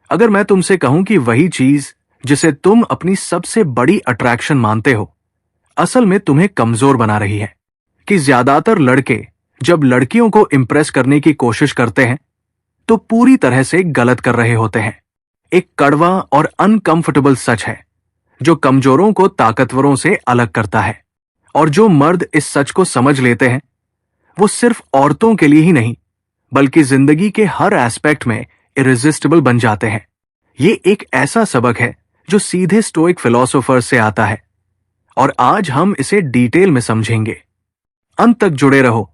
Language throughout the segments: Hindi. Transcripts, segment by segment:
अगर मैं तुमसे कहूं कि वही चीज जिसे तुम अपनी सबसे बड़ी अट्रैक्शन मानते हो असल में तुम्हें कमजोर बना रही है, कि ज्यादातर लड़के जब लड़कियों को इंप्रेस करने की कोशिश करते हैं तो पूरी तरह से गलत कर रहे होते हैं। एक कड़वा और अनकंफर्टेबल सच है जो कमजोरों को ताकतवरों से अलग करता है। और जो मर्द इस सच को समझ लेते हैं वो सिर्फ औरतों के लिए ही नहीं बल्कि जिंदगी के हर एस्पेक्ट में इरेजिस्टिबल बन जाते हैं। ये एक ऐसा सबक है जो सीधे स्टोइक फिलोसोफर से आता है और आज हम इसे डिटेल में समझेंगे। अंत तक जुड़े रहो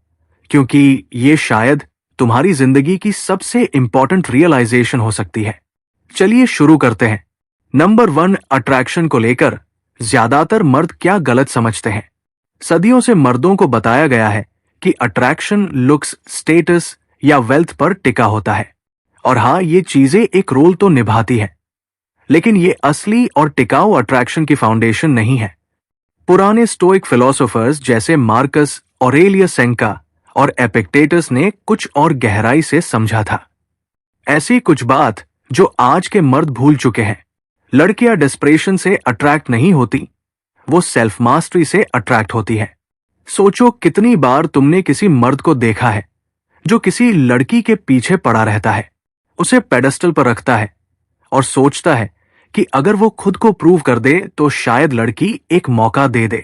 क्योंकि ये शायद तुम्हारी जिंदगी की सबसे इंपॉर्टेंट रियलाइजेशन हो सकती है। चलिए शुरू करते हैं। नंबर 1, अट्रैक्शन को लेकर ज्यादातर मर्द क्या गलत समझते हैं। सदियों से मर्दों को बताया गया है कि अट्रैक्शन लुक्स, स्टेटस या वेल्थ पर टिका होता है। और हाँ, ये चीजें एक रोल तो निभाती है, लेकिन ये असली और टिकाऊ अट्रैक्शन की फाउंडेशन नहीं है। पुराने स्टोइक फिलोसोफर्स जैसे मार्कस ऑरेलियस सेनेका और एपिक्टेटस ने कुछ और गहराई से समझा था। ऐसी कुछ बात जो आज के मर्द भूल चुके हैं। लड़कियां डिस्परेशन से अट्रैक्ट नहीं होती, वो सेल्फ मास्टरी से अट्रैक्ट होती है। सोचो कितनी बार तुमने किसी मर्द को देखा है जो किसी लड़की के पीछे पड़ा रहता है, उसे पेडेस्टल पर रखता है और सोचता है कि अगर वो खुद को प्रूव कर दे तो शायद लड़की एक मौका दे दे।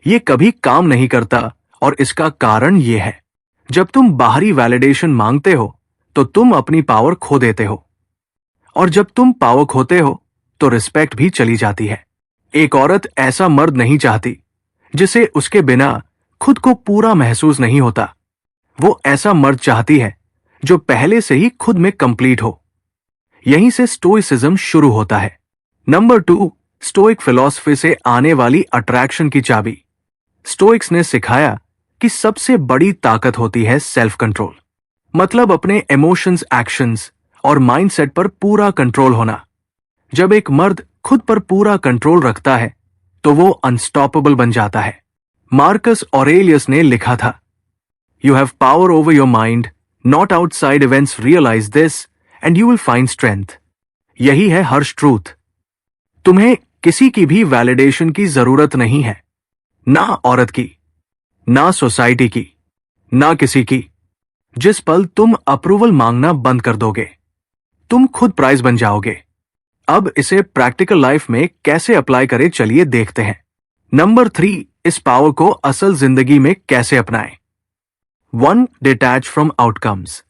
ये कभी काम नहीं करता और इसका कारण ये है, जब तुम बाहरी वैलिडेशन मांगते हो तो तुम अपनी पावर खो देते हो, और जब तुम पावर खोते हो तो रिस्पेक्ट भी चली जाती है। एक औरत ऐसा मर्द नहीं चाहती जिसे उसके बिना खुद को पूरा महसूस नहीं होता। वो ऐसा मर्द चाहती है जो पहले से ही खुद में कंप्लीट हो। यहीं से स्टोइसिज्म शुरू होता है। नंबर 2, स्टोइक फिलॉसफी से आने वाली अट्रैक्शन की चाबी। स्टोइक्स ने सिखाया कि सबसे बड़ी ताकत होती है सेल्फ कंट्रोल, मतलब अपने इमोशंस, एक्शंस और माइंडसेट पर पूरा कंट्रोल होना। जब एक मर्द खुद पर पूरा कंट्रोल रखता है तो वो अनस्टॉपेबल बन जाता है। मार्कस ऑरेलियस ने लिखा था, you have power over your mind, not outside events realise this and you will find strength. यही है हर्ष ट्रूथ। तुम्हें किसी की भी वैलिडेशन की जरूरत नहीं है, ना औरत की, ना सोसाइटी की, ना किसी की। जिस पल तुम अप्रूवल मांगना बंद कर दोगे तुम खुद प्राइज बन जाओगे। अब इसे प्रैक्टिकल लाइफ में कैसे अप्लाई करें, चलिए देखते हैं। नंबर 3, इस पावर को असल जिंदगी में कैसे अपनाएं। 1, डिटैच फ्रॉम आउटकम्स।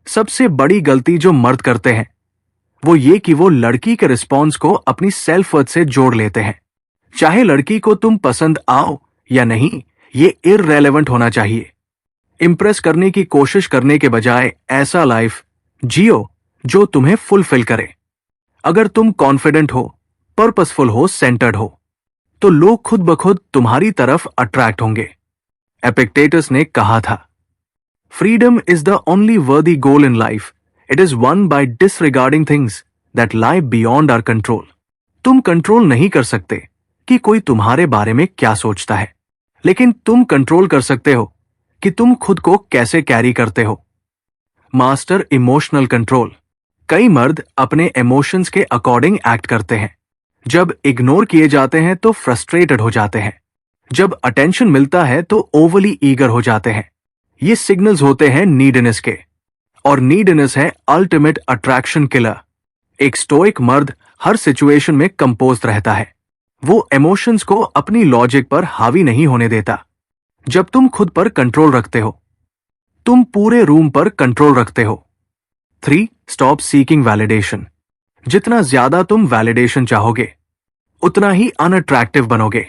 सबसे बड़ी गलती जो मर्द करते हैं वो ये कि वो लड़की के रिस्पॉन्स को अपनी सेल्फ वर्थ से जोड़ लेते हैं। चाहे लड़की को तुम पसंद आओ या नहीं, ये इररेलेवेंट होना चाहिए। इंप्रेस करने की कोशिश करने के बजाय ऐसा लाइफ जियो जो तुम्हें फुलफिल करे। अगर तुम कॉन्फिडेंट हो, पर्पसफुल हो, सेंटर्ड हो तो लोग खुद ब खुद तुम्हारी तरफ अट्रैक्ट होंगे। एपिक्टेटस ने कहा था, freedom is the only worthy goal in life, it is won by disregarding things that lie beyond our control. तुम कंट्रोल नहीं कर सकते कि कोई तुम्हारे बारे में क्या सोचता है, लेकिन तुम कंट्रोल कर सकते हो कि तुम खुद को कैसे कैरी करते हो। Master emotional control. कई मर्द अपने इमोशंस के अकॉर्डिंग एक्ट करते हैं। जब इग्नोर किए जाते हैं तो फ्रस्ट्रेटेड हो जाते हैं, जब अटेंशन मिलता है तो ओवरली ईगर हो जाते हैं। ये सिग्नल्स होते हैं नीडनेस के, और नीडनेस है अल्टीमेट अट्रैक्शन किलर। एक स्टोइक मर्द हर सिचुएशन में कंपोज्ड रहता है। वो इमोशंस को अपनी लॉजिक पर हावी नहीं होने देता। जब तुम खुद पर कंट्रोल रखते हो तुम पूरे रूम पर कंट्रोल रखते हो। 3, स्टॉप सीकिंग वैलिडेशन। जितना ज्यादा तुम वैलिडेशन चाहोगे उतना ही अनअट्रैक्टिव बनोगे।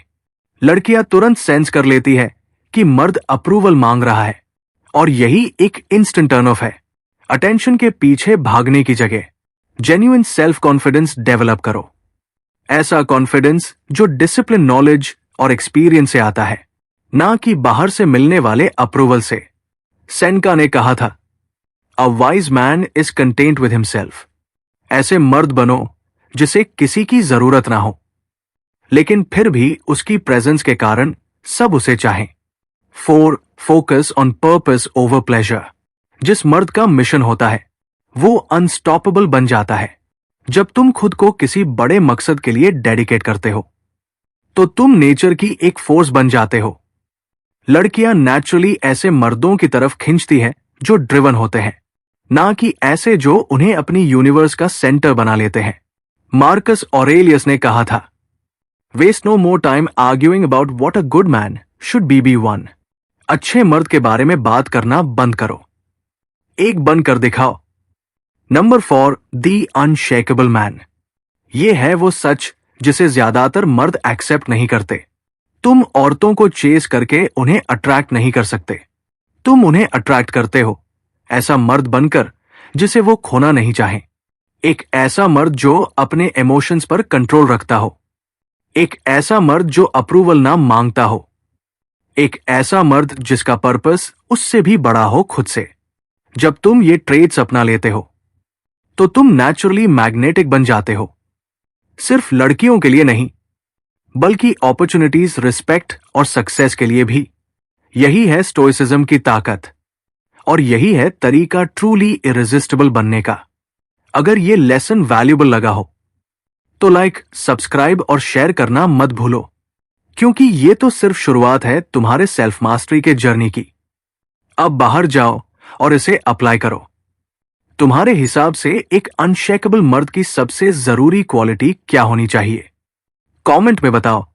लड़कियां तुरंत सेंस कर लेती है कि मर्द अप्रूवल मांग रहा है, और यही एक इंस्टेंट टर्न ऑफ है। अटेंशन के पीछे भागने की जगह जेन्युइन सेल्फ कॉन्फिडेंस डेवलप करो। ऐसा कॉन्फिडेंस जो डिसिप्लिन, नॉलेज और एक्सपीरियंस से आता है, ना कि बाहर से मिलने वाले अप्रूवल से। सेनेका ने कहा था, a wise man is content with himself. ऐसे मर्द बनो जिसे किसी की जरूरत ना हो, लेकिन फिर भी उसकी प्रेजेंस के कारण सब उसे चाहें। 4, focus on purpose over pleasure. जिस मर्द का मिशन होता है वो अनस्टॉपेबल बन जाता है। जब तुम खुद को किसी बड़े मकसद के लिए डेडिकेट करते हो तो तुम नेचर की एक फोर्स बन जाते हो। लड़कियां नेचुरली ऐसे मर्दों की तरफ खींचती है जो ड्रिवन होते हैं, ना कि ऐसे जो उन्हें अपनी यूनिवर्स का सेंटर बना लेते हैं। मार्कस ऑरेलियस ने कहा था, waste no more time arguing about what a good man should be one. अच्छे मर्द के बारे में बात करना बंद करो, एक बनकर दिखाओ। नंबर 4, दी अनशेकेबल मैन। ये है वो सच जिसे ज्यादातर मर्द एक्सेप्ट नहीं करते। तुम औरतों को चेस करके उन्हें अट्रैक्ट नहीं कर सकते। तुम उन्हें अट्रैक्ट करते हो ऐसा मर्द बनकर जिसे वो खोना नहीं चाहे। एक ऐसा मर्द जो अपने इमोशंस पर कंट्रोल रखता हो। एक ऐसा मर्द जो अप्रूवल ना मांगता हो। एक ऐसा मर्द जिसका पर्पस उससे भी बड़ा हो खुद से। जब तुम ये ट्रेड्स अपना लेते हो तो तुम नेचुरली मैग्नेटिक बन जाते हो, सिर्फ लड़कियों के लिए नहीं बल्कि अपॉर्चुनिटीज, रिस्पेक्ट और सक्सेस के लिए भी। यही है स्टोइसिज्म की ताकत और यही है तरीका ट्रूली इरेजिस्टिबल बनने का। अगर ये लेसन वैल्यूबल लगा हो तो लाइक, सब्सक्राइब और शेयर करना मत भूलो, क्योंकि ये तो सिर्फ शुरुआत है तुम्हारे सेल्फ मास्टरी के जर्नी की। अब बाहर जाओ और इसे अप्लाई करो। तुम्हारे हिसाब से एक अनशेकेबल मर्द की सबसे जरूरी क्वालिटी क्या होनी चाहिए? कमेंट में बताओ।